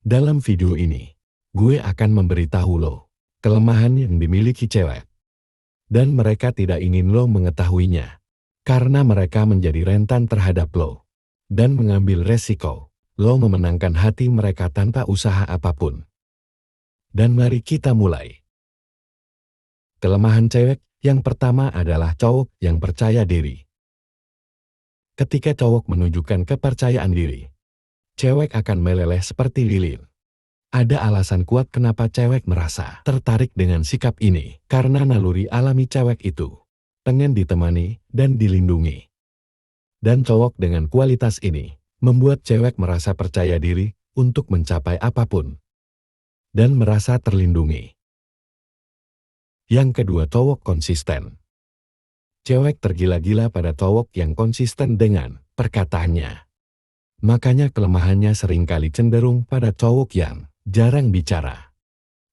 Dalam video ini, gue akan memberitahu lo kelemahan yang dimiliki cewek. Dan mereka tidak ingin lo mengetahuinya. Karena mereka menjadi rentan terhadap lo. Dan mengambil resiko, lo memenangkan hati mereka tanpa usaha apapun. Dan mari kita mulai. Kelemahan cewek yang pertama adalah cowok yang percaya diri. Ketika cowok menunjukkan kepercayaan diri, cewek akan meleleh seperti lilin. Ada alasan kuat kenapa cewek merasa tertarik dengan sikap ini, karena naluri alami cewek itu pengen ditemani dan dilindungi. Dan cowok dengan kualitas ini membuat cewek merasa percaya diri untuk mencapai apapun dan merasa terlindungi. Yang kedua, cowok konsisten. Cewek tergila-gila pada cowok yang konsisten dengan perkataannya. Makanya kelemahannya seringkali cenderung pada cowok yang jarang bicara.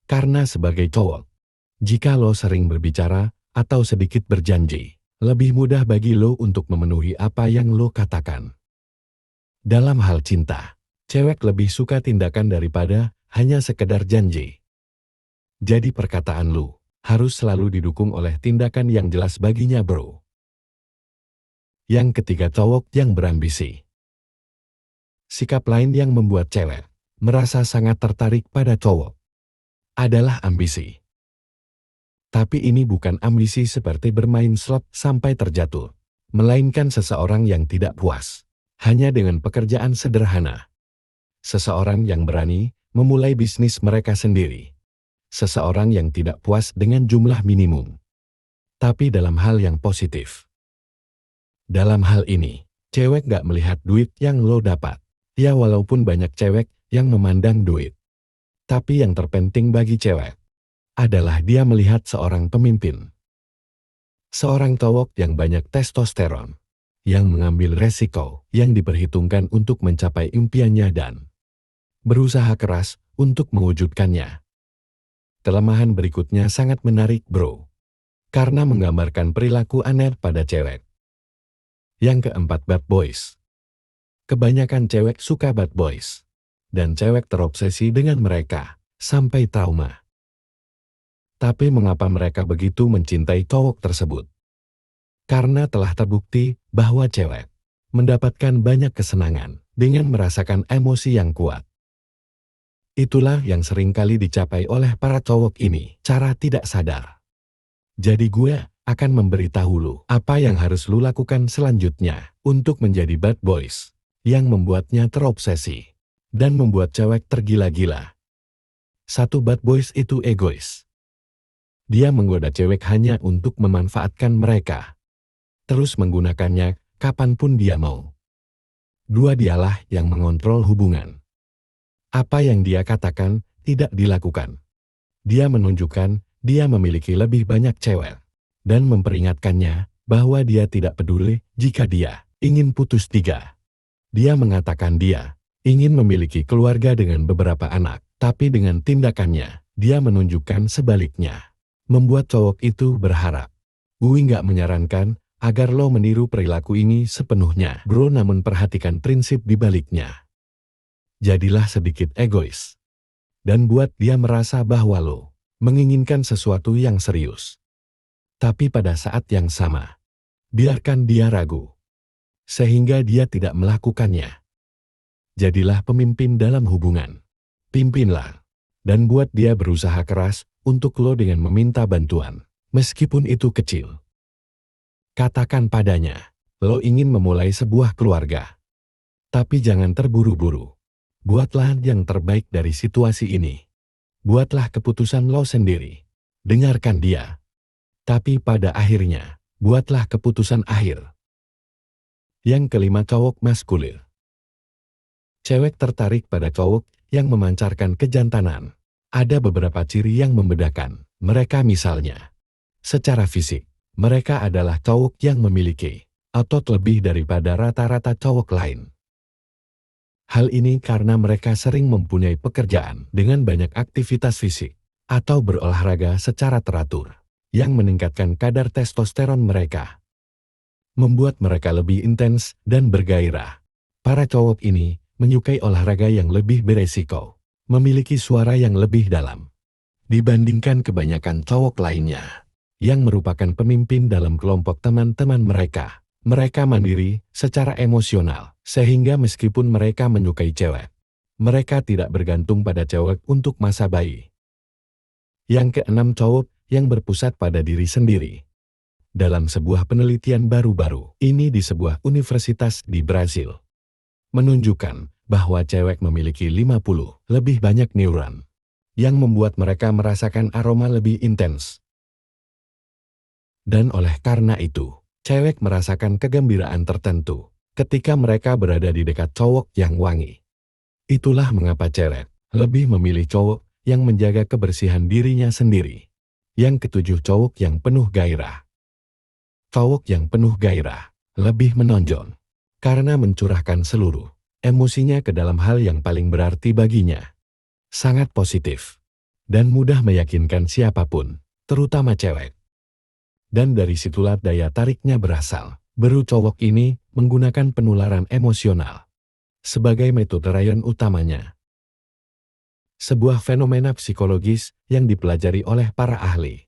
Karena sebagai cowok, jika lo sering berbicara atau sedikit berjanji, lebih mudah bagi lo untuk memenuhi apa yang lo katakan. Dalam hal cinta, cewek lebih suka tindakan daripada hanya sekedar janji. Jadi perkataan lo harus selalu didukung oleh tindakan yang jelas baginya, bro. Yang ketiga, cowok yang berambisi. Sikap lain yang membuat cewek merasa sangat tertarik pada cowok adalah ambisi. Tapi ini bukan ambisi seperti bermain slot sampai terjatuh, melainkan seseorang yang tidak puas hanya dengan pekerjaan sederhana. Seseorang yang berani memulai bisnis mereka sendiri. Seseorang yang tidak puas dengan jumlah minimum, tapi dalam hal yang positif. Dalam hal ini, cewek gak melihat duit yang lo dapat. Ya, walaupun banyak cewek yang memandang duit. Tapi yang terpenting bagi cewek adalah dia melihat seorang pemimpin. Seorang cowok yang banyak testosteron, yang mengambil resiko, yang diperhitungkan untuk mencapai impiannya dan berusaha keras untuk mewujudkannya. Kelemahan berikutnya sangat menarik, bro, karena menggambarkan perilaku aneh pada cewek. Yang keempat, bad boys. Kebanyakan cewek suka bad boys, dan cewek terobsesi dengan mereka, sampai trauma. Tapi mengapa mereka begitu mencintai cowok tersebut? Karena telah terbukti bahwa cewek mendapatkan banyak kesenangan dengan merasakan emosi yang kuat. Itulah yang seringkali dicapai oleh para cowok ini, cara tidak sadar. Jadi gue akan memberitahu lu apa yang harus lu lakukan selanjutnya untuk menjadi bad boys yang membuatnya terobsesi dan membuat cewek tergila-gila. 1. Bad boys itu egois. Dia menggoda cewek hanya untuk memanfaatkan mereka, terus menggunakannya kapanpun dia mau. 2. Dialah yang mengontrol hubungan. Apa yang dia katakan tidak dilakukan. Dia menunjukkan dia memiliki lebih banyak cewek dan memperingatkannya bahwa dia tidak peduli jika dia ingin putus 3. Dia mengatakan dia ingin memiliki keluarga dengan beberapa anak, tapi dengan tindakannya, dia menunjukkan sebaliknya. Membuat cowok itu berharap. Gue nggak menyarankan agar lo meniru perilaku ini sepenuhnya, bro, namun perhatikan prinsip di baliknya. Jadilah sedikit egois. Dan buat dia merasa bahwa lo menginginkan sesuatu yang serius. Tapi pada saat yang sama, biarkan dia ragu. Sehingga dia tidak melakukannya. Jadilah pemimpin dalam hubungan. Pimpinlah. Dan buat dia berusaha keras untuk lo dengan meminta bantuan, meskipun itu kecil. Katakan padanya, lo ingin memulai sebuah keluarga. Tapi jangan terburu-buru. Buatlah yang terbaik dari situasi ini. Buatlah keputusan lo sendiri. Dengarkan dia. Tapi pada akhirnya, buatlah keputusan akhir. Yang kelima, cowok maskulin. Cewek tertarik pada cowok yang memancarkan kejantanan. Ada beberapa ciri yang membedakan mereka, misalnya. Secara fisik, mereka adalah cowok yang memiliki otot lebih daripada rata-rata cowok lain. Hal ini karena mereka sering mempunyai pekerjaan dengan banyak aktivitas fisik atau berolahraga secara teratur yang meningkatkan kadar testosteron mereka. Membuat mereka lebih intens dan bergairah. Para cowok ini menyukai olahraga yang lebih beresiko, memiliki suara yang lebih dalam dibandingkan kebanyakan cowok lainnya yang merupakan pemimpin dalam kelompok teman-teman mereka. Mereka mandiri secara emosional, sehingga meskipun mereka menyukai cewek, mereka tidak bergantung pada cewek untuk masa bayi. Yang keenam, cowok yang berpusat pada diri sendiri. Dalam sebuah penelitian baru-baru ini di sebuah universitas di Brasil, menunjukkan bahwa cewek memiliki 50 lebih banyak neuron yang membuat mereka merasakan aroma lebih intens. Dan oleh karena itu, cewek merasakan kegembiraan tertentu ketika mereka berada di dekat cowok yang wangi. Itulah mengapa cewek lebih memilih cowok yang menjaga kebersihan dirinya sendiri. Yang ketujuh, cowok yang penuh gairah. Cowok yang penuh gairah lebih menonjol karena mencurahkan seluruh emosinya ke dalam hal yang paling berarti baginya. Sangat positif dan mudah meyakinkan siapapun, terutama cewek. Dan dari situlah daya tariknya berasal. Beru cowok ini menggunakan penularan emosional sebagai metode rayon utamanya. Sebuah fenomena psikologis yang dipelajari oleh para ahli.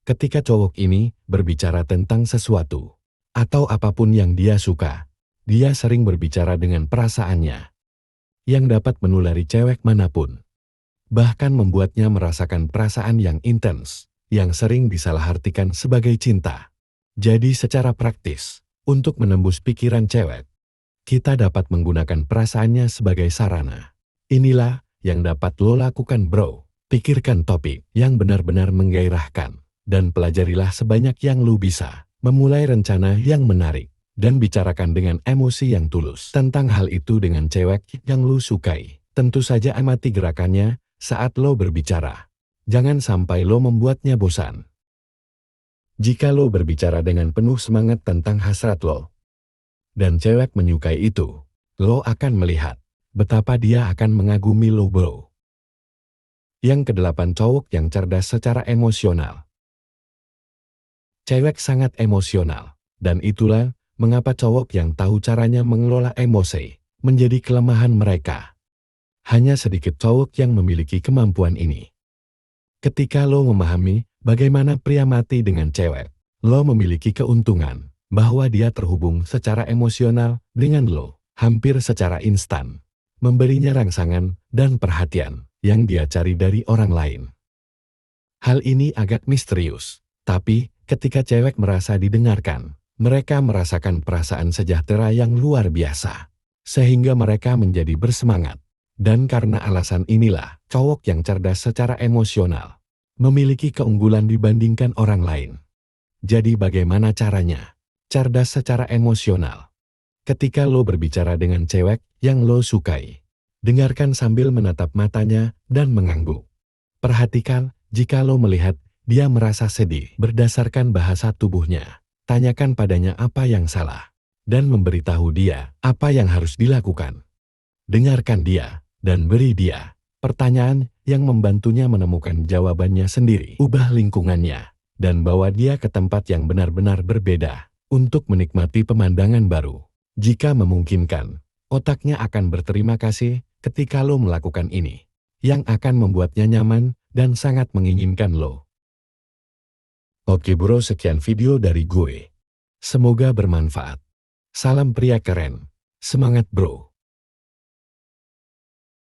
Ketika cowok ini berbicara tentang sesuatu atau apapun yang dia suka, dia sering berbicara dengan perasaannya yang dapat menulari cewek manapun. Bahkan membuatnya merasakan perasaan yang intens, yang sering disalahartikan sebagai cinta. Jadi secara praktis, untuk menembus pikiran cewek, kita dapat menggunakan perasaannya sebagai sarana. Inilah yang dapat lo lakukan, bro. Pikirkan topik yang benar-benar menggairahkan, dan pelajarilah sebanyak yang lo bisa. Memulai rencana yang menarik, dan bicarakan dengan emosi yang tulus tentang hal itu dengan cewek yang lo sukai. Tentu saja amati gerakannya saat lo berbicara. Jangan sampai lo membuatnya bosan. Jika lo berbicara dengan penuh semangat tentang hasrat lo, dan cewek menyukai itu, lo akan melihat betapa dia akan mengagumi lo, bro. Yang kedelapan, cowok yang cerdas secara emosional. Cewek sangat emosional, dan itulah mengapa cowok yang tahu caranya mengelola emosi menjadi kelemahan mereka. Hanya sedikit cowok yang memiliki kemampuan ini. Ketika lo memahami bagaimana pria mati dengan cewek, lo memiliki keuntungan bahwa dia terhubung secara emosional dengan lo hampir secara instan, memberinya rangsangan dan perhatian yang dia cari dari orang lain. Hal ini agak misterius, tapi ketika cewek merasa didengarkan, mereka merasakan perasaan sejahtera yang luar biasa, sehingga mereka menjadi bersemangat. Dan karena alasan inilah, cowok yang cerdas secara emosional memiliki keunggulan dibandingkan orang lain. Jadi bagaimana caranya? Cerdas secara emosional. Ketika lo berbicara dengan cewek yang lo sukai, dengarkan sambil menatap matanya dan mengangguk. Perhatikan jika lo melihat dia merasa sedih berdasarkan bahasa tubuhnya. Tanyakan padanya apa yang salah, dan memberitahu dia apa yang harus dilakukan. Dengarkan dia, dan beri dia pertanyaan yang membantunya menemukan jawabannya sendiri. Ubah lingkungannya, dan bawa dia ke tempat yang benar-benar berbeda untuk menikmati pemandangan baru. Jika memungkinkan, otaknya akan berterima kasih ketika lo melakukan ini, yang akan membuatnya nyaman dan sangat menginginkan lo. Oke bro, sekian video dari gue. Semoga bermanfaat. Salam pria keren. Semangat bro.